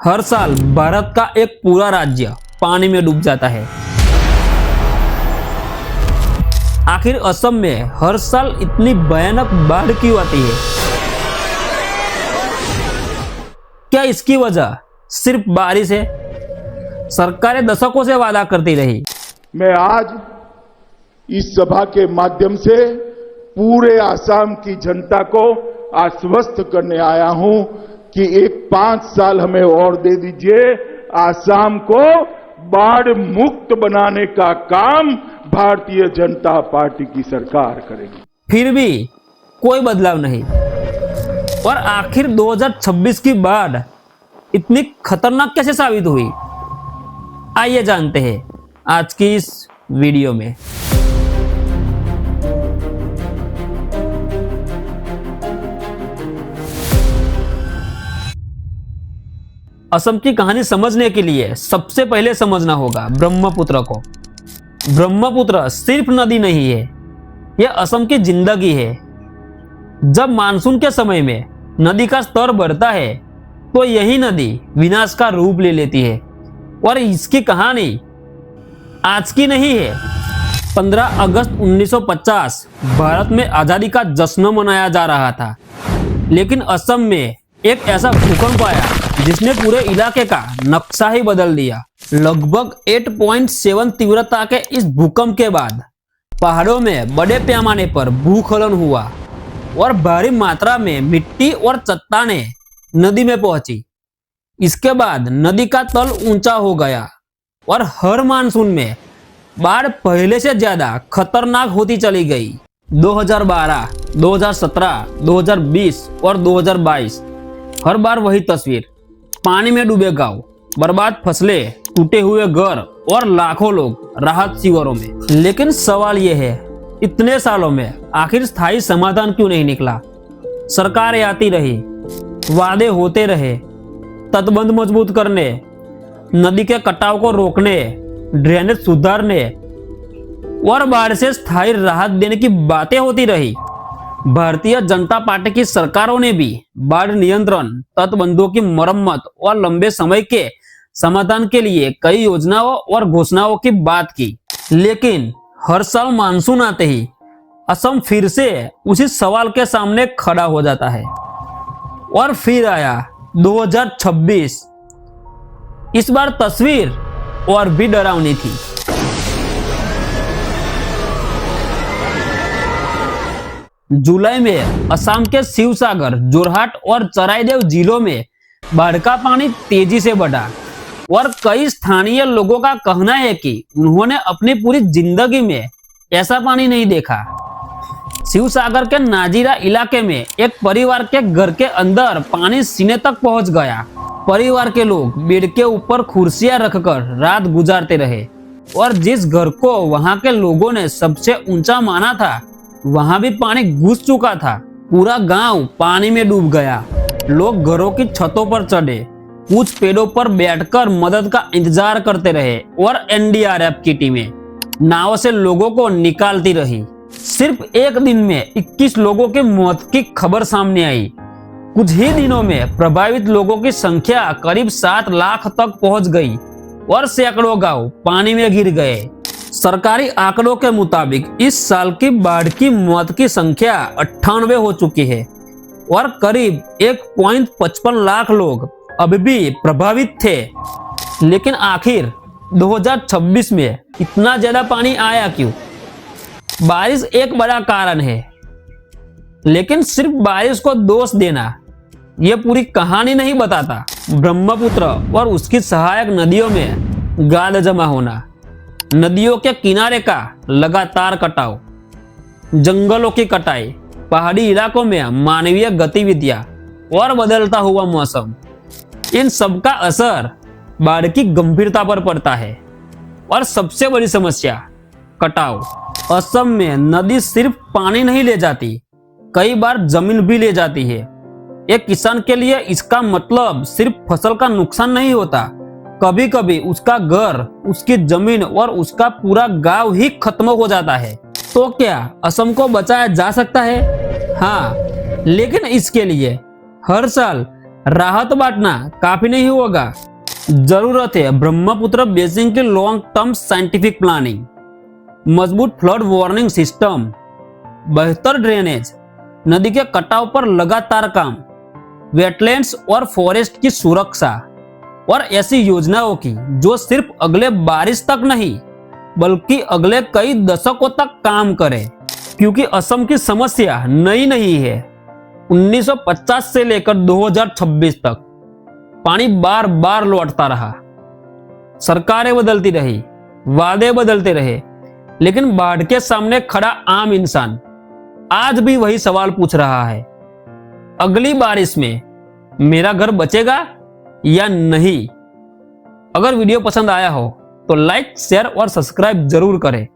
हर साल भारत का एक पूरा राज्य पानी में डूब जाता है। आखिर असम में हर साल इतनी भयानक बाढ़ क्यों आती है? क्या इसकी वजह सिर्फ बारिश है? सरकारें दशकों से वादा करती रही। मैं आज इस सभा के माध्यम से पूरे आसाम की जनता को आश्वस्त करने आया हूं कि एक 5 साल हमें और दे दीजिए, आसाम को बाढ़ मुक्त बनाने का काम भारतीय जनता पार्टी की सरकार करेगी। फिर भी कोई बदलाव नहीं। और आखिर 2026 की बाढ़ इतनी खतरनाक कैसे साबित हुई? आइए जानते हैं आज की इस वीडियो में। असम की कहानी समझने के लिए सबसे पहले समझना होगा ब्रह्मपुत्र को। ब्रह्मपुत्र सिर्फ नदी नहीं है, यह असम की जिंदगी है। जब मानसून के समय में नदी का स्तर बढ़ता है तो यही नदी विनाश का रूप ले लेती है। और इसकी कहानी आज की नहीं है। 15 अगस्त 1950 भारत में आजादी का जश्न मनाया जा रहा था, लेकिन असम में एक ऐसा भूकंप आया जिसने पूरे इलाके का नक्शा ही बदल दिया। लगभग 8.7 तीव्रता के इस भूकंप के बाद पहाड़ों में बड़े पैमाने पर भूस्खलन हुआ और भारी मात्रा में मिट्टी और चट्टानें नदी में पहुंची। इसके बाद नदी का तल ऊंचा हो गया और हर मानसून में बाढ़ पहले से ज्यादा खतरनाक होती चली गई। 2012, 2017, 2020 और 2022 हर बार वही तस्वीर। पानी में डूबे गांव, बर्बाद फसलें, टूटे हुए घर और लाखों लोग राहत शिविरों में। लेकिन सवाल यह है, इतने सालों में आखिर स्थायी समाधान क्यों नहीं निकला? सरकारें आती रही, वादे होते रहे, तटबंध मजबूत करने, नदी के कटाव को रोकने, ड्रेनेज सुधारने और बाढ़ से स्थायी राहत देने की बातें होती रही। भारतीय जनता पार्टी की सरकारों ने भी बाढ़ नियंत्रण, तटबंधों की मरम्मत और लंबे समय के समाधान के लिए कई योजनाओं और घोषणाओं की बात की। लेकिन हर साल मानसून आते ही असम फिर से उसी सवाल के सामने खड़ा हो जाता है। और फिर आया 2026। इस बार तस्वीर और भी डरावनी थी। जुलाई में असम के शिवसागर, जोरहाट और चराईदेव जिलों में बाढ़ का पानी तेजी से बढ़ा और कई स्थानीय लोगों का कहना है कि उन्होंने अपनी पूरी जिंदगी में ऐसा पानी नहीं देखा। शिवसागर के नाजीरा इलाके में एक परिवार के घर के अंदर पानी सीने तक पहुंच गया। परिवार के लोग बेड के ऊपर कुर्सियां रखकर रात गुजारते रहे और जिस घर को वहां के लोगों ने सबसे ऊंचा माना था, वहां भी पानी घुस चुका था। पूरा गांव पानी में डूब गया। लोग घरों की छतों पर चढ़े, कुछ पेड़ों पर बैठकर मदद का इंतजार करते रहे और एनडीआरएफ की टीमें नाव से लोगों को निकालती रही। सिर्फ एक दिन में 21 लोगों की मौत की खबर सामने आई। कुछ ही दिनों में प्रभावित लोगों की संख्या करीब 7 लाख तक पहुंच गई और सैकड़ों गांव पानी में गिर गए। सरकारी आंकड़ों के मुताबिक इस साल की बाढ़ की मौत की संख्या 98 हो चुकी है और करीब 1.55 लाख लोग अभी भी प्रभावित थे। लेकिन आखिर 2026 में इतना ज्यादा पानी आया क्यों? बारिश एक बड़ा कारण है, लेकिन सिर्फ बारिश को दोष देना यह पूरी कहानी नहीं बताता। ब्रह्मपुत्र और उसकी सहायक नदियों में गाद जमा होना, नदियों के किनारे का लगातार कटाव, जंगलों की कटाई, पहाड़ी इलाकों में मानवीय गतिविधियां और बदलता हुआ मौसम, इन सब का असर बाढ़ की गंभीरता पर पड़ता है। और सबसे बड़ी समस्या कटाव। असम में नदी सिर्फ पानी नहीं ले जाती, कई बार जमीन भी ले जाती है। एक किसान के लिए इसका मतलब सिर्फ फसल का नुकसान नहीं होता, कभी कभी उसका घर, उसकी जमीन और उसका पूरा गांव ही खत्म हो जाता है। तो क्या असम को बचाया जा सकता है? हाँ, लेकिन इसके लिए हर साल राहत बांटना काफी नहीं होगा, जरूरत है ब्रह्मपुत्र बेसिन की लॉन्ग टर्म साइंटिफिक प्लानिंग, मजबूत फ्लड वार्निंग सिस्टम, बेहतर ड्रेनेज, नदी के कटाव पर लगातार काम, वेटलैंड्स और फॉरेस्ट की सुरक्षा और ऐसी योजनाओं की जो सिर्फ अगले बारिश तक नहीं बल्कि अगले कई दशकों तक काम करे। क्योंकि असम की समस्या नई नहीं है। 1950 से लेकर 2026 तक पानी बार बार लौटता रहा, सरकारें बदलती रही, वादे बदलते रहे, लेकिन बाढ़ के सामने खड़ा आम इंसान आज भी वही सवाल पूछ रहा है, अगली बारिश में मेरा घर बचेगा या नहीं। अगर वीडियो पसंद आया हो तो लाइक, शेयर और सब्सक्राइब जरूर करें।